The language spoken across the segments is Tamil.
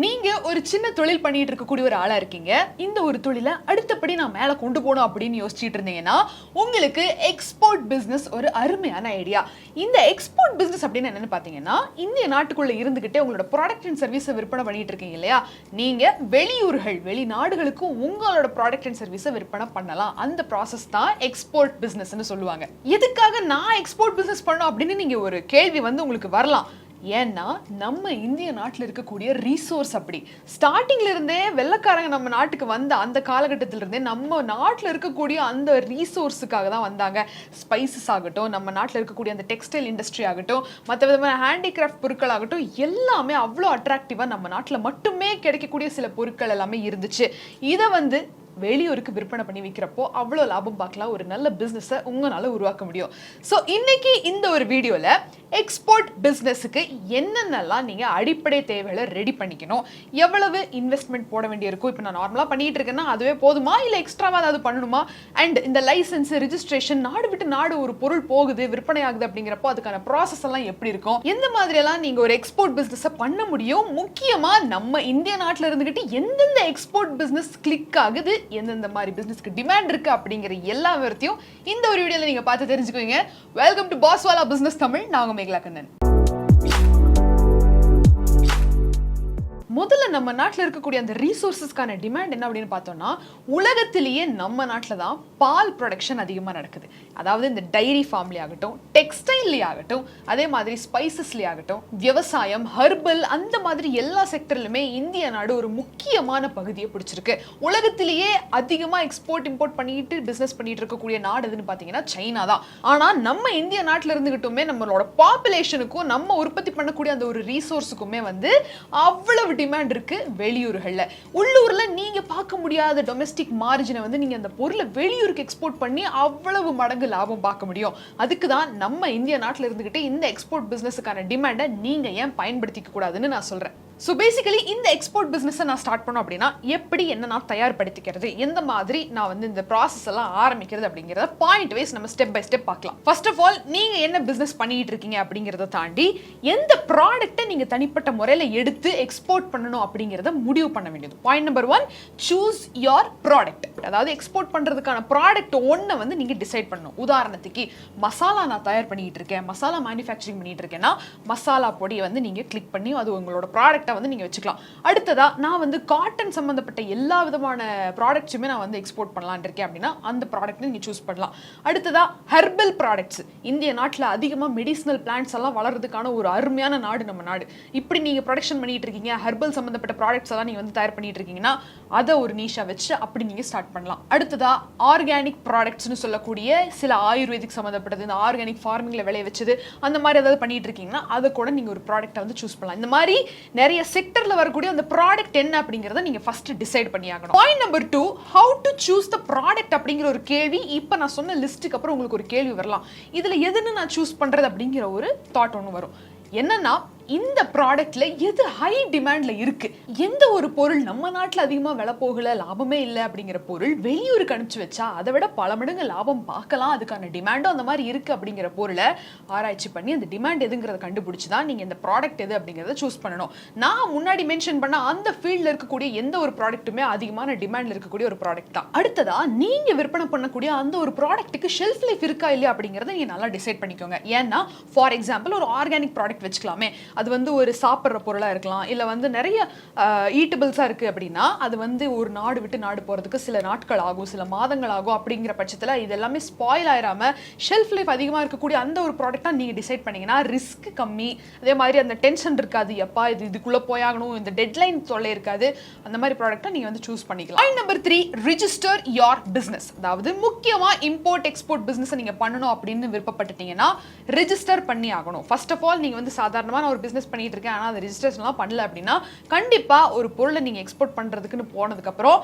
நீங்க ஒரு சின்ன தொழில் பண்ணிட்டு இருக்கக்கூடிய ஒரு ஆளா இருக்கீங்க. இந்த ஒரு தொழிலை அடுத்தபடி நான் மேல கொண்டு போகணும் அப்படின்னு யோசிச்சுட்டு இருந்தீங்கன்னா உங்களுக்கு எக்ஸ்போர்ட் பிசினஸ் ஒரு அருமையான ஐடியா. இந்த எக்ஸ்போர்ட் பிசினஸ் அப்படின்னு என்னன்னு பாத்தீங்கன்னா, இந்திய நாட்டுக்குள்ள இருந்துகிட்டே உங்களோட ப்ராடக்ட் அண்ட் சர்வீஸை விற்பனை பண்ணிட்டு இருக்கீங்க இல்லையா, நீங்க வெளிநாடுகளுக்கு உங்களோட ப்ராடக்ட் அண்ட் சர்வீஸை விற்பனை பண்ணலாம். அந்த ப்ராசஸ் தான் எக்ஸ்போர்ட் பிசினஸ்னு சொல்லுவாங்க. எதுக்காக நான் எக்ஸ்போர்ட் பிசினஸ் பண்ணணும் அப்படின்னு நீங்க ஒரு கேள்வி உங்களுக்கு வரலாம். ஏன்னா நம்ம இந்திய நாட்டில் இருக்கக்கூடிய ரிசோர்ஸ் அப்படி ஸ்டார்டிங்ல இருந்தே வெள்ளக்காரங்க நம்ம நாட்டுக்கு வந்த அந்த காலகட்டத்திலிருந்தே நம்ம நாட்டில் இருக்கக்கூடிய அந்த ரிசோர்ஸுக்காக தான் வந்தாங்க. ஸ்பைசஸ் ஆகட்டும், நம்ம நாட்டில் இருக்கக்கூடிய அந்த டெக்ஸ்டைல் இண்டஸ்ட்ரி ஆகட்டும், மற்ற விதமான ஹேண்டிகிராஃப்ட் பொருட்கள் ஆகட்டும், எல்லாமே அவ்வளோ அட்ராக்டிவாக நம்ம நாட்டில் மட்டுமே கிடைக்கக்கூடிய சில பொருட்கள் எல்லாமே இருந்துச்சு. இதை வெளியூருக்கு விற்பனை பண்ணி வைக்கிறப்போ அவ்வளோ லாபம் பார்க்கலாம். ஒரு நல்ல பிஸ்னஸை உங்களால் உருவாக்க முடியும். ஸோ இன்னைக்கு இந்த ஒரு வீடியோவில் எக்ஸ்போர்ட் பிஸ்னஸுக்கு என்னென்னலாம் நீங்கள் அடிப்படை தேவைகளை ரெடி பண்ணிக்கணும், எவ்வளவு இன்வெஸ்ட்மெண்ட் போட வேண்டியிருக்கும், இப்போ நான் நார்மலாக பண்ணிட்டு இருக்கேன்னா அதுவே போதுமா, இல்லை எக்ஸ்ட்ராவாக ஏதாவது பண்ணணுமா, அண்ட் இந்த லைசன்ஸ் ரிஜிஸ்ட்ரேஷன் நாடு விட்டு நாடு ஒரு பொருள் போகுது விற்பனை ஆகுது அப்படிங்கிறப்போ அதுக்கான ப்ராசஸ் எல்லாம் எப்படி இருக்கும், எந்த மாதிரியெல்லாம் நீங்கள் ஒரு எக்ஸ்போர்ட் பிஸ்னஸை பண்ண முடியும், முக்கியமாக நம்ம இந்திய நாட்டில் இருந்துக்கிட்டு எந்தெந்த எக்ஸ்போர்ட் பிஸ்னஸ் கிளிக் ஆகுது, எந்தெந்த மாதிரி பிசினஸ்க்கு டிமாண்ட் இருக்கு அப்படிங்கிற எல்லா விவரத்தையும் இந்த ஒரு வீடியோல நீங்க பார்த்து தெரிஞ்சுக்குவீங்க. Welcome to Bosswallah business Tamil. நான் மேகலா கண்ணன். முதல்ல நம்ம நாட்டில் இருக்கக்கூடிய அந்த ரிசோர்ஸஸ்க்கான டிமாண்ட் என்ன அப்படின்னு பார்த்தோம்னா, உலகத்திலேயே நம்ம நாட்டில் தான் பால் ப்ரொடக்ஷன் அதிகமாக நடக்குது. அதாவது இந்த டைரி ஃபார்ம்லேயே ஆகட்டும், டெக்ஸ்டைல்லே ஆகட்டும், அதே மாதிரி ஸ்பைசஸ்லேயே ஆகட்டும், விவசாயம், ஹர்பல், அந்த மாதிரி எல்லா செக்டர்லையுமே இந்திய நாடு ஒரு முக்கியமான பகுதியை பிடிச்சிருக்கு. உலகத்திலேயே அதிகமாக எக்ஸ்போர்ட் இம்போர்ட் பண்ணிட்டு பிஸ்னஸ் பண்ணிட்டு இருக்கக்கூடிய நாடு எதுன்னு பார்த்தீங்கன்னா சைனா தான். ஆனால் நம்ம இந்திய நாட்டில் இருந்துகிட்டுமே நம்மளோட பாப்புலேஷனுக்கும் நம்ம உற்பத்தி பண்ணக்கூடிய அந்த ஒரு ரிசோர்ஸுக்குமே அவ்வளவு டிமாண்ட் இருக்கு வெளியூர்கள்ல. உள்ளூர்ல நீங்க பார்க்க முடியாத டொமெஸ்டிக் மார்ஜினை நீங்க அந்த பொருளை வெளியூருக்கு எக்ஸ்போர்ட் பண்ணி அவ்வளவு மடங்கு லாபம் பார்க்க முடியும். அதுக்கு தான் நம்ம இந்திய நாட்டில் இருந்துகிட்டு இந்த எக்ஸ்போர்ட் பிசினஸுக்கான டிமாண்டை நீங்க ஏன் பயன்படுத்திக்க கூடாதுன்னு நான் சொல்றேன். ஸோ பேசிக்கலி இந்த எக்ஸ்போர்ட் பிஸ்னஸை நான் ஸ்டார்ட் பண்ணோம் அப்படின்னா எப்படி என்ன நான் தயார்படுத்திக்கிறது, எந்த மாதிரி நான் இந்த ப்ராசஸ் எல்லாம் ஆரம்பிக்கிறது அப்படிங்கிறத பாயிண்ட் வைஸ் நம்ம ஸ்டெப் பை ஸ்டெப் பார்க்கலாம். ஃபர்ஸ்ட் ஆஃப் ஆல் நீங்க என்ன பிஸ்னஸ் பண்ணிட்டு இருக்கீங்க அப்படிங்கிறத தாண்டி எந்த ப்ராடக்ட்டை நீங்க தனிப்பட்ட முறையில் எடுத்து எக்ஸ்போர்ட் பண்ணணும் அப்படிங்கிறத முடிவு பண்ண வேண்டியது. Point number 1, choose your product. அதாவது எக்ஸ்போர்ட் பண்றதுக்கான ப்ராடக்ட் ஒன்றை நீங்க டிசைட் பண்ணணும். உதாரணத்துக்கு மசாலா நான் தயார் பண்ணிட்டு இருக்கேன், மசாலா மேனுஃபேக்சரிங் பண்ணிட்டு இருக்கேன்னா மசாலா பொடியை நீங்க கிளிக் பண்ணி அது உங்களோட ப்ராடக்ட் நீங்க வச்சுக்கலாம். அடுத்ததா நான் காட்டன் சம்பந்தப்பட்ட எல்லா விதமான ப்ராடக்ட்ஸுமே நான் எக்ஸ்போர்ட் பண்ணலாம்னு இருக்கேன் அப்படின்னா அந்த ப்ராடக்ட் நீங்க சூஸ் பண்ணலாம். அடுத்ததா ஹெர்பல் ப்ராடக்ட்ஸ். இந்திய நாட்டில் அதிகமாக மெடிசினல் பிளான்ட்ஸ் எல்லாம் வளர்றதுக்கான ஒரு அருமையான நாடு நம்ம நாடு. இப்படி நீங்க ப்ரொடக்ஷன் பண்ணிட்டு இருக்கீங்க, ஹெர்பல் சம்பந்தப்பட்ட ப்ராடக்ட்ஸ் எல்லாம் நீங்க தயார் பண்ணிட்டு இருக்கீங்கன்னா அதை ஒரு நீஷா வச்சு அப்படி நீங்க ஸ்டார்ட் பண்ணலாம். அடுத்ததா ஆர்கானிக் ப்ராடக்ட்ஸ்னு சொல்லக்கூடிய சில ஆயுர்வேதிக் சம்பந்தப்பட்டது, இந்த ஆர்கானிக் ஃபார்மிங்ல விளைய வச்சது, அந்த மாதிரி ஏதாவது பண்ணிட்டு இருக்கீங்கன்னா அதை கூட நீங்க ஒரு ப்ராடக்ட்டை சூஸ் பண்ணலாம். இந்த மாதிரி நிறைய செக்டர்ல வரக்கூடிய அந்த ப்ராடக்ட் என்ன அப்படிங்கறத நீங்க ஃபர்ஸ்ட் டிசைட் பண்ணியாகணும். Point number 2, how to choose the product அப்படிங்கிற ஒரு கேள்வி இப்ப நான் சொன்ன லிஸ்ட்டுக்கு அப்புறம் உங்களுக்கு ஒரு கேள்வி வரலாம். இதுல எதுன்னு நான் சூஸ் பண்றது அப்படிங்கிற ஒரு தாட் ஒன்று வரும். என்னன்னா, இந்த ப்ராடக்ட்ல எது ஹை டிமாண்ட்ல இருக்கு, எந்த ஒரு பொருள் நம்ம நாட்டில் அதிகமாக விலை போகல, லாபமே இல்லை அப்படிங்கிற பொருள் வெளியூருக்கு அனுப்பிச்சு வச்சா அதை விட பல மடங்கு லாபம் பார்க்கலாம், அதுக்கான டிமாண்டும் அந்த மாதிரி இருக்கு அப்படிங்கிற பொருளை ஆராய்ச்சி பண்ணி அந்த டிமாண்ட் எதுங்கிறத கண்டுபிடிச்சு தான் நீங்க இந்த ப்ராடக்ட் எது அப்படிங்கிறத சூஸ் பண்ணணும். நான் முன்னாடி மென்ஷன் பண்ண அந்த ஃபீல்ட்ல இருக்கக்கூடிய எந்த ஒரு ப்ராடக்ட்டுமே அதிகமான டிமாண்ட்ல இருக்கக்கூடிய ஒரு ப்ராடக்ட் தான். அடுத்ததா நீங்க விற்பனை பண்ணக்கூடிய அந்த ஒரு ப்ராடக்ட்டுக்கு ஷெல்ஃப் லைஃப் இருக்கா இல்லையா அப்படிங்கிறத நீங்க நல்லா டிசைட் பண்ணிக்கோங்க. ஏன்னா ஃபார் எக்ஸாம்பிள் ஒரு ஆர்கானிக் ப்ராடக்ட் வச்சுக்கலாமே, அது ஒரு சாப்பிட்ற பொருளாக இருக்கலாம், இல்லை நிறைய ஈட்டபிள்ஸாக இருக்குது அப்படின்னா அது ஒரு நாடு விட்டு நாடு போகிறதுக்கு சில நாட்கள் ஆகும், சில மாதங்கள் ஆகும். அப்படிங்கிற பட்சத்தில் இது எல்லாமே ஸ்பாயில் ஆயிராமல் ஷெல்ஃப் லைஃப் அதிகமாக இருக்கக்கூடிய அந்த ஒரு ப்ராடக்டாக நீங்கள் டிசைட் பண்ணிங்கன்னா ரிஸ்க் கம்மி. அதே மாதிரி அந்த டென்ஷன் இருக்காது, எப்பா இதுக்குள்ளே போயாகணும், இந்த டெட்லைன் தொல்லை இருக்காது. அந்த மாதிரி ப்ராடக்டாக நீங்கள் சூஸ் பண்ணிக்கலாம். Point number 3, register your business. அதாவது முக்கியமாக இம்போர்ட் எக்ஸ்போர்ட் பிஸ்னஸ் நீங்கள் பண்ணணும் அப்படின்னு விருப்பப்பட்டுட்டீங்கன்னா ரிஜிஸ்டர் பண்ணி ஆகணும். ஃபர்ஸ்ட் ஆஃப் ஆல் நீங்கள் சாதாரணமாக ஒரு பிஸ்னஸ் பண்ணிட்டு இருக்கேன் ஆனால் அதை ரிஜிஸ்ட்ரேஷன்லாம் பண்ணல அப்படின்னா கண்டிப்பாக ஒரு பொருளை நீங்கள் எக்ஸ்போர்ட் பண்ணுறதுக்குன்னு போனதுக்கப்புறம்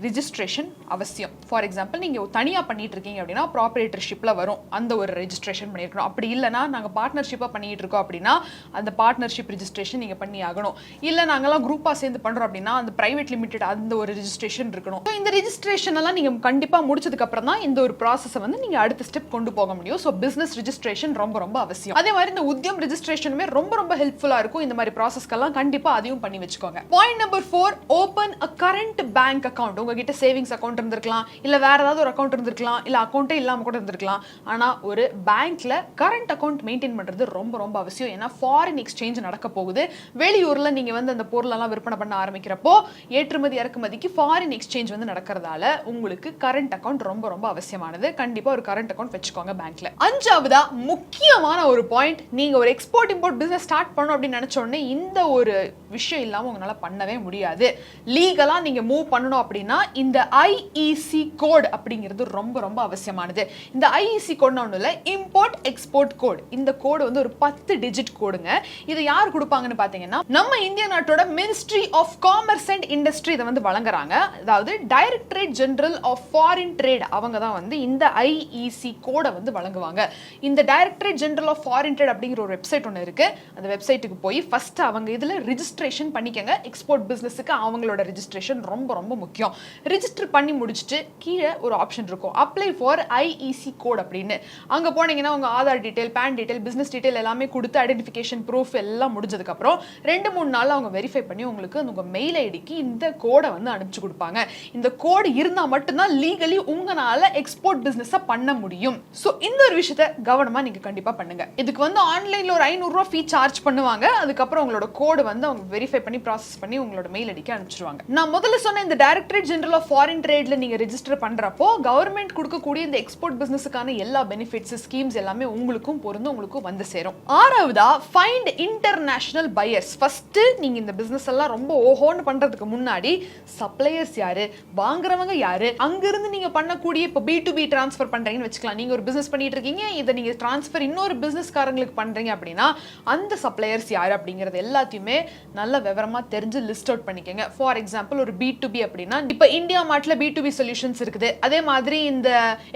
ரிஜிஸ்ட்ரேஷன் அவசியம். ஃபார் எக்ஸாம்பிள் நீங்கள் தனியாக பண்ணிட்டு இருக்கீங்க அப்படின்னா ப்ராப்பரேட்டர்ஷிப்பில் வரும், அந்த ஒரு ரெஜிஸ்ட்ரேஷன் பண்ணியிருக்கணும். அப்படி இல்லைனா நாங்கள் பார்ட்னர்ஷிப்பாக பண்ணிட்டு இருக்கோம் அப்படின்னா அந்த பார்ட்னர்ஷிப் ரெஜிஸ்ட்ரேஷன் நீங்கள் பண்ணி ஆகணும். இல்லை நாங்கள்லாம் குரூப்பாக சேர்ந்து பண்ணுறோம் அப்படின்னா அந்த பிரைவேட் லிமிடெட் அந்த ஒரு ரெஜிஸ்ட்ரேஷன் இருக்கணும். ஸோ இந்த ரெஜிஸ்ட்ரேஷன் எல்லாம் நீங்கள் கண்டிப்பாக முடிச்சதுக்கப்புறம் தான் இந்த ஒரு ப்ராசஸை நீங்கள் அடுத்த ஸ்டெப் கொண்டு போக முடியும். ஸோ பிஸ்னஸ் ரெஜிஸ்ட்ரேஷன் ரொம்ப ரொம்ப அவசியம். அதே மாதிரி இந்த உத்தியம் ரெஜிஸ்ட்ரேஷனுமே ரொம்ப ரொம்ப ஹெல்ப்ஃபுல்லா இருக்கும். இந்த மாதிரி ப்ராசஸ்க்கெல்லாம் கண்டிப்பா அதையும் பண்ணி வச்சுக்கோங்க. பாயிண்ட் நம்பர் 4, ஓபன் அ கரண்ட் பேங்க் அக்கவுண்ட். உங்ககிட்ட சேவிங்ஸ் அக்கவுண்ட் இருந்திருக்கலாம், இல்ல வேற ஏதாவது ஒரு அக்கவுண்ட் இருந்திருக்கலாம், இல்ல அக்கவுண்டே இல்லாம கூட இருந்திருக்கலாம். ஆனா ஒரு பேங்க்ல கரண்ட் அக்கவுண்ட் மெயின்டைன் பண்றது ரொம்ப ரொம்ப அவசியம். ஏன்னா ஃபாரின் எக்ஸ்சேஞ்ச் நடக்க போகுது. வெளியூர்ல நீங்க வந்து அந்த பொருளெல்லாம் விற்பனை பண்ண ஆரம்பிக்கிறப்போ ஏற்றுமதி இறக்குமதிக்கு ஃபாரின் எக்ஸ்சேஞ்ச் வந்து நடக்கிறதால உங்களுக்கு கரண்ட் அக்கவுண்ட் ரொம்ப ரொம்ப அவசியமானது. கண்டிப்பா ஒரு கரண்ட் அக்கவுண்ட் வச்சுக்கோங்க பேங்க்ல. அஞ்சாவதா முக்கியமான ஒரு பாயிண்ட், நீங்க ஒரு எக்ஸ்போர்ட் இம்போர்ட் பிசினஸ் ஸ்டார்ட் பண்ணணும் அப்படின்னு நினைச்ச உடனே இந்த ஒரு விஷயம் இல்லாம உங்களால பண்ணவே முடியாது. லீகலா நீங்க மூவ் பண்ணணும் அப்படின்னா இந்த ஐஇசி கோட் அப்படிங்கிறது ரொம்ப ரொம்ப அவசியமானது. இந்த ஐஇசி கோட்னா ஒண்ணும் இல்ல, இம்போர்ட் எக்ஸ்போர்ட் கோட். இந்த கோடு வந்து ஒரு 10 டிஜிட் கோடுங்க. இது யார் கொடுப்பாங்கன்னு பாத்தீங்கன்னா நம்ம இந்திய நாட்டோட ministry of commerce and industry இதை வந்து வழங்குறாங்க. அதாவது directorate general of foreign trade அவங்க தான் வந்து இந்த ஐஇசி கோடை வந்து வழங்குவாங்க. இந்த directorate general of foreign trade அப்படிங்கிற ஒரு வெப்சைட் ஒன்று இருக்கு. அந்த வெப்சைட்டுக்கு போய் ஃபர்ஸ்ட் அவங்க இதுல ரிஜிஸ்ட்ரேஷன் பண்ணிக்கங்க. எக்ஸ்போர்ட் பிசினஸுக்கு அவங்களோட ரிஜிஸ்ட்ரேஷன் ரொம்ப ரொம்ப முக்கியம். ரிஜிஸ்டர் பண்ணி முடிச்சுட்டு கீழே ஒரு ஆப்ஷன் இருக்கும், அப்ளை ஃபார் ஐஇசி கோட் அப்படின்னு. அங்க போனீங்கன்னா உங்க Aadhaar detail, PAN detail, business detail எல்லாமே கொடுத்து ஐடென்டிஃபிகேஷன் ப்ரூஃப் எல்லாம் முடிஞ்சதுக்கு அப்புறம் 2-3 நாள்ல அவங்க வெரிஃபை பண்ணி உங்களுக்கு உங்க மெயில் ஐடிக்கு இந்த கோடை வந்து அனுப்பிச்சு கொடுப்பாங்க. இந்த கோடு இருந்தா மட்டும்தான் லீகலி உங்களால எக்ஸ்போர்ட் பிசினஸ் பண்ண முடியும். சோ இந்த ஒரு விஷயத்தை கவனமா நீங்க கண்டிப்பா பண்ணுங்க. இதுக்கு வந்து ஆன்லைன்ல ஒரு 500 ரூபாய் ஃபீ சார்ஜ் பண்ணுவாங்க. அதுக்கப்புறம் உங்களோட கோடு வந்து அவங்க வெரிஃபை பண்ணி ப்ராசஸ் பண்ணி உங்களோட மெயில் ஐடிக்கு அனுப்பிச்சிருவாங்க. நான் முதல்ல சொன்ன இந்த டைரக்டரேட் ஜெனரல் ஆஃப் ஃபாரின் ட்ரேட்ல நீங்க ரெஜிஸ்டர் பண்றப்போ கவர்மெண்ட் கொடுக்கக்கூடிய இந்த எக்ஸ்போர்ட் பிசினஸுக்கான எல்லா பெனிஃபிட்ஸ் ஸ்கீம்ஸ் எல்லாமே உங்களுக்கும் பொருந்து உங்களுக்கு வந்து சேரும். ஆறாவதா, ஃபைண்ட் இன்டர்நேஷனல் பையர்ஸ். ஃபர்ஸ்ட் நீங்க இந்த பிசினஸ் எல்லாம் ரொம்ப ஓஹோன்னு பண்றதுக்கு முன்னாடி சப்ளையர்ஸ் யாரு, வாங்குறவங்க யாரு, அங்கிருந்து நீங்க பண்ணக்கூடிய இப்போ B2B டிரான்ஸ்ஃபர் பண்றீங்கன்னு வச்சுக்கலாம். நீங்க ஒரு பிசினஸ் பண்ணிட்டு இருக்கீங்க, இதை நீங்க டிரான்ஸ்ஃபர் இன்னொரு பிசினஸ்காரங்களுக்கு பண்றீங்க அப்படின்னா அந்த சப்ளையர்ஸ் யாரு அப்படிங்கறது எல்லாத்தையுமே நல்ல விவரமா தெரிஞ்சு லிஸ்ட் அவுட் பண்ணிக்கங்க. ஃபார் எக்ஸாம்பிள் ஒரு B2B அப்படின்னா இப்போ இந்தியா மார்ட்ல B2B சொல்யூஷன்ஸ் இருக்குது. அதே மாதிரி இந்த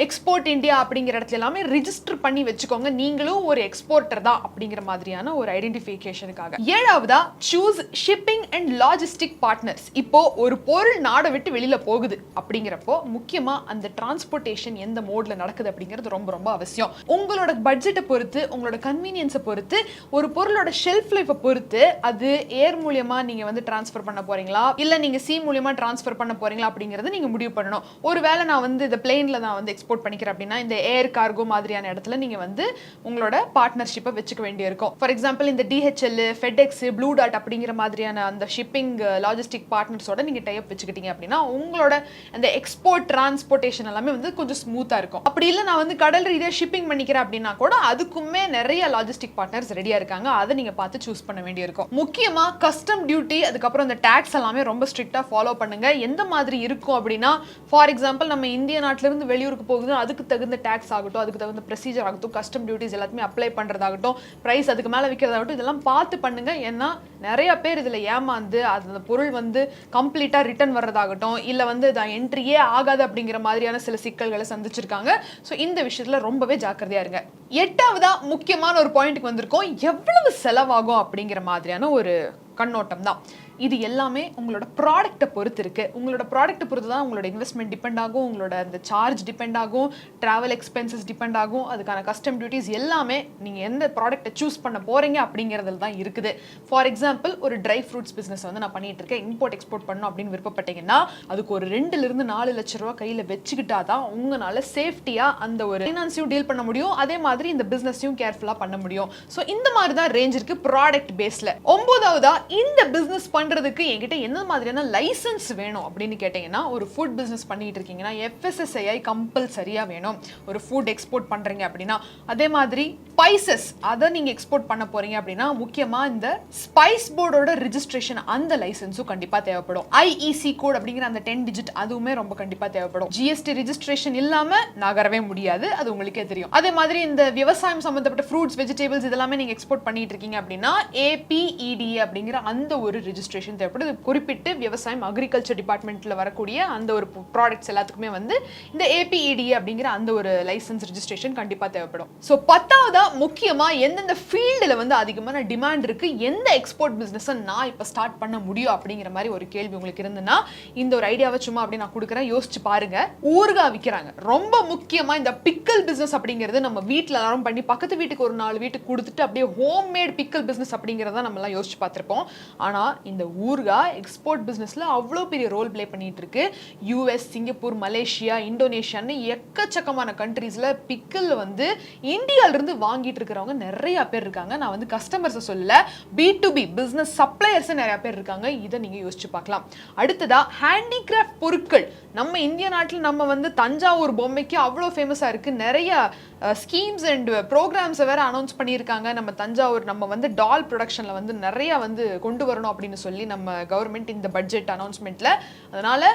எக்ஸ்போர்ட் இந்தியா அப்படிங்கிற இடத்துல எல்லாமே ரிஜிஸ்டர் பண்ணி வச்சுக்கோங்க. நீங்களும் ஒரு எக்ஸ்போர்ட்டர் தான் அப்படிங்கிற மாதிரியான ஒரு ஐடென்டிஃபிகேஷனுக்காக. ஏழாவதா, choose shipping and logistic partners. இப்போ ஒரு பொருள் நாடை விட்டு வெளியில போகுது அப்படிங்கிறப்போ முக்கியமா அந்த டிரான்ஸ்போர்ட்டேஷன் எந்த மோட்ல நடக்குது அப்படிங்கிறது ரொம்ப ரொம்ப அவசியம். உங்களோட பட்ஜெட்டை பொறுத்து, உங்களோட கன்வீனியன்ஸை பொறுத்து, ஒரு பொருளோட ஷெல்ஃப் லைஃபை பொறுத்து அது ஏர் மூலியமா நீங்க வந்து டிரான்ஸ்ஃபர் பண்ண போறீங்களா இல்ல நீங்க சி மூலியமா டிரான்ஸ்ஃபர் பண்ண போறீங்களா அப்படிங்கறது நீங்க முடிவு பண்ணணும். ஒருவேளை நான் வந்து இந்த பிளேன்ல நான் வந்து எக்ஸ்போர்ட் பண்ணிக்கிறேன் அப்படின்னா இந்த ஏர் கார்கோ மாதிரியான இடத்துல நீங்க வந்து உங்களோட பார்ட்னர்ஷிப்பை வச்சுக்க வேண்டியிருக்கும். ஃபார் எக்ஸாம்பிள் இந்த DHL, FedEx, Blue Dart அப்படிங்கிற மாதிரியான அந்த ஷிப்பிங் லாஜிஸ்டிக் பார்ட்னர்ஸோட நீங்க டைப் வச்சுக்கிட்டீங்க அப்படின்னா உங்களோட அந்த எக்ஸ்போர்ட் டிரான்ஸ்போர்ட்டேஷன் எல்லாமே வந்து கொஞ்சம் ஸ்மூத்தா இருக்கும். அப்படி இல்ல நான் வந்து கடல் ரீதியா ஷிப்பிங் பண்ணிக்கிறேன் அப்படின்னா கூட அதுக்குமே நிறைய லாஜிஸ்டிக் பார்ட்னர்ஸ் ரெடியா இருக்காங்க. அதை நீங்க பார்த்து சூஸ் பண்ண வேண்டியிருக்கும். முக்கியமா கஸ்டம் டியூட்டி, அதுக்கப்புறம் இந்த டாக்ஸ் எல்லாமே ரொம்ப ஸ்ட்ரிக்ட்டா ஃபாலோ பண்ணுங்க. எந்த மாதிரி இருக்கும் அப்படின்னா ஃபார் எக்ஸாம்பிள் நம்ம இந்திய நாட்டில இருந்து வெளியூருக்கு போகுது, அதுக்கு தகுந்த டாக்ஸ் ஆகட்டும், அதுக்கு தகுந்த ப்ரொசீஜர் ஆகட்டும், கஸ்டம் டியூட்டிஸ் எல்லாத்தையுமே அப்ளை பண்றதாகட்டும், பிரைஸ் அதுக்கு மேல விற்கிறதாகட்டும், இதெல்லாம் பார்த்து பண்ணுங்க. ஏன்னா நிறைய பேர் இதுல ஏமாந்து அந்த பொருள் வந்து கம்ப்ளீட்டா ரிட்டர்ன் வர்றதாகட்டும் இல்ல வந்து என்ட்ரியே ஆகாது அப்படிங்கிற மாதிரியான சில சிக்கல்களை சந்திச்சிருக்காங்க. ஸோ இந்த விஷயத்துல ரொம்பவே ஜாக்கிரதையா இருங்க. எட்டாவதா முக்கியமான ஒரு பாயிண்ட்டுக்கு வந்திருக்கோம், எவ்வளவு செலவாகும் அப்படிங்கிற மாதிரியான ஒரு கண்ணோட்டம் தான். இது எல்லாமே உங்களோட ப்ராடக்ட்டை பொறுத்து இருக்கு. உங்களோட ப்ராடக்ட்டை பொறுத்து தான் உங்களோட இன்வெஸ்ட்மெண்ட் டிபெண்ட் ஆகும், உங்களோட அந்த சார்ஜ் டிபெண்ட் ஆகும், டிராவல் எக்ஸ்பென்சஸ் டிபெண்ட் ஆகும், அதுக்கான கஸ்டம் டியூட்டிஸ் எல்லாமே நீங்க எந்த ப்ராடக்ட்டை சூஸ் பண்ண போறீங்க அப்படிங்கிறதுல தான் இருக்குது. ஃபார் எக்ஸாம்பிள் ஒரு ட்ரை ஃப்ரூட்ஸ் பிசினஸ் வந்து நான் பண்ணிட்டு இருக்கேன், இம்போர்ட் எக்ஸ்போர்ட் பண்ணணும் அப்படின்னு விருப்பப்பட்டீங்கன்னா அதுக்கு ஒரு 2 to 4 லட்சம் ரூபாய் கையில வச்சுக்கிட்டா தான் உங்களால சேஃப்டியா அந்த ஒரு ஃபைனான்ஸையும் டீல் பண்ண முடியும், அதே மாதிரி இந்த பிசினஸையும் கேர்ஃபுல்லா பண்ண முடியும். ஸோ இந்த மாதிரி தான் ரேஞ்ச் இருக்கு ப்ராடக்ட் பேஸ்ல. 9வதா, இந்த பிசினஸ் பண்றதுக்கு என்கிட்ட என்ன மாதிரியான லைசன்ஸ் வேணும் அப்படின்னு கேட்டீங்கன்னா ஒரு ஃபுட் பிசினஸ் பண்ணிட்டு இருக்கீங்கன்னா FSSAI கம்பல்சரியா வேணும். ஒரு ஃபுட் எக்ஸ்போர்ட் பண்றீங்க அப்படின்னா, அதே மாதிரி ஸ்பைசஸ் அதை நீங்க எக்ஸ்போர்ட் பண்ண போறீங்க அப்படின்னா முக்கியமா இந்த ஸ்பைஸ் போர்டோட ரெஜிஸ்ட்ரேஷன் அந்த லைசன்ஸும் கண்டிப்பா தேவைப்படும். IEC கோட் அப்படிங்கிற அந்த 10 டிஜிட் அதுவுமே ரொம்ப கண்டிப்பா தேவைப்படும். GST ரெஜிஸ்ட்ரேஷன் இல்லாம நகரவே முடியாது, அது உங்களுக்கே தெரியும். அதே மாதிரி இந்த விவசாயம் சம்பந்தப்பட்ட ஃப்ரூட்ஸ், வெஜிடபிள்ஸ் இதெல்லாமே நீங்க எக்ஸ்போர்ட் பண்ணிட்டு இருக்கீங்க அப்படின்னா APEDA அப்படிங்கிற அந்த ஒரு ரெஜிஸ்ட்ரேஷன் ரெஜிஸ்ட்ரேஷன் தேவைப்படுது. குறிப்பிட்டு விவசாயம் அக்ரிகல்ச்சர் டிபார்ட்மெண்ட்டில் வரக்கூடிய அந்த ஒரு ப்ராடக்ட்ஸ் எல்லாத்துக்குமே வந்து இந்த APEDA அப்படிங்கிற அந்த ஒரு லைசன்ஸ் ரெஜிஸ்ட்ரேஷன் கண்டிப்பாக தேவைப்படும். ஸோ 10ஆவதா முக்கியமாக எந்தெந்த ஃபீல்டில் வந்து அதிகமான டிமாண்ட் இருக்குது, எந்த எக்ஸ்போர்ட் பிஸ்னஸை நான் இப்போ ஸ்டார்ட் பண்ண முடியும் அப்படிங்கிற மாதிரி ஒரு கேள்வி உங்களுக்கு இருந்ததுன்னா இந்த ஒரு ஐடியாவை சும்மா அப்படி நான் கொடுக்குறேன், யோசிச்சு பாருங்க. ஊறுகாய் விற்கிறாங்க, ரொம்ப முக்கியமாக இந்த பிக்கல் பிஸ்னஸ் அப்படிங்கிறது நம்ம வீட்டில் எல்லாரும் பண்ணி பக்கத்து வீட்டுக்கு ஒரு 4 வீட்டுக்கு கொடுத்துட்டு அப்படியே ஹோம்மேட் பிக்கல் பிஸ்னஸ் அப்படிங்கிறத நம்மலாம் யோசிச்சு பார்த்துருப்போம். ஆனால் இந்த ஊறுகாய் எக்ஸ்போர்ட் பிஸ்னஸில் அவ்வளோ பெரிய ரோல் ப்ளே பண்ணிட்டு இருக்கு. US, சிங்கப்பூர், மலேசியா, இந்தோனேஷியான்னு எக்கச்சக்கமான கண்ட்ரீஸில் பிக்கல் வந்து இந்தியாவிலிருந்து வாங்கிட்டு இருக்கிறவங்க நிறைய பேர் இருக்காங்க. நான் வந்து கஸ்டமர்ஸை சொல்ல, B2B பிஸ்னஸ் சப்ளையர்ஸ் நிறைய பேர் இருக்காங்க. இதை நீங்கள் யோசிச்சு பார்க்கலாம். அடுத்ததா ஹேண்டிகிராஃப்ட் பொருட்கள். நம்ம இந்திய நாட்டில் நம்ம வந்து தஞ்சாவூர் பொம்மைக்கு அவ்வளோ ஃபேமஸாக இருக்குது. நிறைய ஸ்கீம்ஸ் அண்ட் ப்ரோக்ராம்ஸை வேறு அனௌன்ஸ் பண்ணியிருக்காங்க. நம்ம தஞ்சாவூர் நம்ம வந்து டால் ப்ரொடக்ஷனில் வந்து நிறைய வந்து கொண்டு வரணும் அப்படின்னு சொல்லி நம்ம கவர்மெண்ட் இந்த பட்ஜெட் அனௌன்ஸ்மெண்ட்டில். அதனால்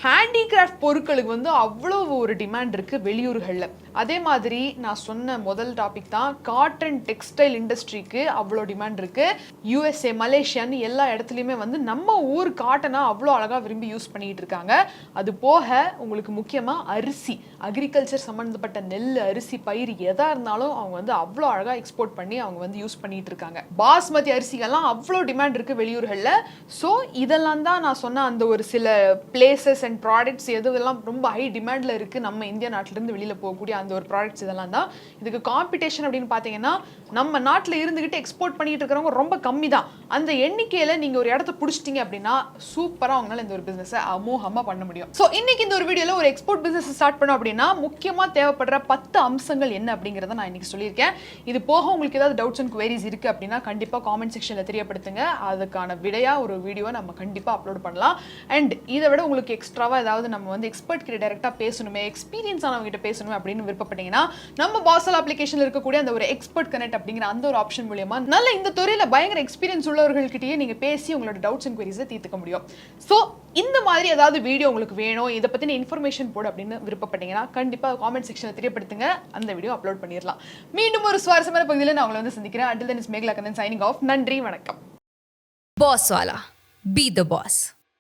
ஹேண்டிகிராஃப்ட் பொருட்களுக்கு வந்து அவ்வளோ ஒரு டிமாண்ட் இருக்குது வெளியூர்களில். அதே மாதிரி நான் சொன்ன முதல் டாபிக் தான், காட்டன் டெக்ஸ்டைல் இண்டஸ்ட்ரிக்கு அவ்வளோ டிமாண்ட் இருக்குது. USA, மலேசியான்னு எல்லா இடத்துலையுமே வந்து நம்ம ஊர் காட்டனை அவ்வளோ அழகாக விரும்பி யூஸ் பண்ணிகிட்டு இருக்காங்க. அது போக உங்களுக்கு முக்கியமாக அரிசி, அக்ரிகல்ச்சர் சம்மந்தப்பட்ட நெல், அரிசி, பயிர் எதாக இருந்தாலும் அவங்க வந்து அவ்வளோ அழகாக எக்ஸ்போர்ட் பண்ணி அவங்க வந்து யூஸ் பண்ணிகிட்டு இருக்காங்க. பாஸ்மதி அரிசிகள்லாம் அவ்வளோ டிமாண்ட் இருக்குது வெளியூர்களில். ஸோ இதெல்லாம் தான் நான் சொன்ன அந்த ஒரு சில பிளேசஸ் அண்ட் ப்ராடக்ட்ஸ் எதுவெல்லாம் ரொம்ப ஹை டிமாண்டில் இருக்குது நம்ம இந்தியா நாட்டிலேருந்து வெளியில் போகக்கூடிய அந்த ஒரு ப்ராடக்ட்ஸ் இதெல்லாம் தான். இதுக்கு காம்படிஷன் அப்படின்னு பார்த்தீங்கன்னா நம்ம நாட்டில் இருந்துக்கிட்டு எக்ஸ்போர்ட் பண்ணிட்டு இருக்கிறவங்க ரொம்ப கம்மி தான். அந்த எண்ணிக்கையில் நீங்கள் ஒரு இடத்த பிடிச்சிட்டிங்க அப்படின்னா சூப்பராக அவங்களால இந்த ஒரு பிஸ்னஸை அமோகமாக பண்ண முடியும். ஸோ இன்னைக்கு இந்த ஒரு வீடியோவில் ஒரு எக்ஸ்போர்ட் பிஸ்னஸ் ஸ்டார்ட் பண்ணோம் அப்படின்னா முக்கியமாக தேவைப்படுற 10 அம்சங்கள் என்ன அப்படிங்கிறத நான் இன்னைக்கு சொல்லியிருக்கேன். இது போக உங்களுக்கு ஏதாவது டவுட்ஸ் அண்ட் குவரிஸ் இருக்குது அப்படின்னா கண்டிப்பாக காமெண்ட் செக்ஷனில் தெரியப்படுத்துங்க. அதுக்கான விடையாக ஒரு வீடியோவை நம்ம கண்டிப்பாக அப்லோட் பண்ணலாம். அண்ட் இதை விட உங்களுக்கு எக்ஸ்ட்ராவாக ஏதாவது நம்ம வந்து எக்ஸ்பர்ட் கிட்ட டைரெக்டாக பேசணுமே, எக்ஸ்பீரியன்ஸ் ஆனவங்க கிட்ட பேசணுமே அப்படின்னு விருப்பப்பட்டீங்கன்னா நம்ம பாசல் அப்ளிகேஷனில் இருக்கக்கூடிய அந்த ஒரு எக்ஸ்பர்ட் கனெக்ட் அப்படிங்கிற அந்த ஒரு ஆப்ஷன் மூலமா நல்ல இந்த துறையில் பயங்கர எக்ஸ்பீரியன்ஸ் உள்ளவர்கள்கிட்டயே நீங்கள் பேசி உங்களோட டவுட்ஸ் அண்ட் குவரிஸை தீர்த்துக்க முடியும். ஸோ இந்த மாதிரி ஏதாவது வீடியோ உங்களுக்கு வேணும், இதை பற்றின இன்ஃபர்மேஷன் போடு அப்படின்னு விருப்பப்பட்டீங்கன்னா கண்டிப்பாக காமெண்ட் செக்ஷனில் தெரியப்படுத்துங்க. அந்த வீடியோ அப்லோட் பண்ணிடலாம். மீண்டும் ஒரு சுவாரஸ்யமான பகுதியில் நான் உங்களை வந்து சந்திக்கிறேன். Until then, it's Meghla Kannan signing off. நன்றி, வணக்கம். Boss Wala. Be the boss.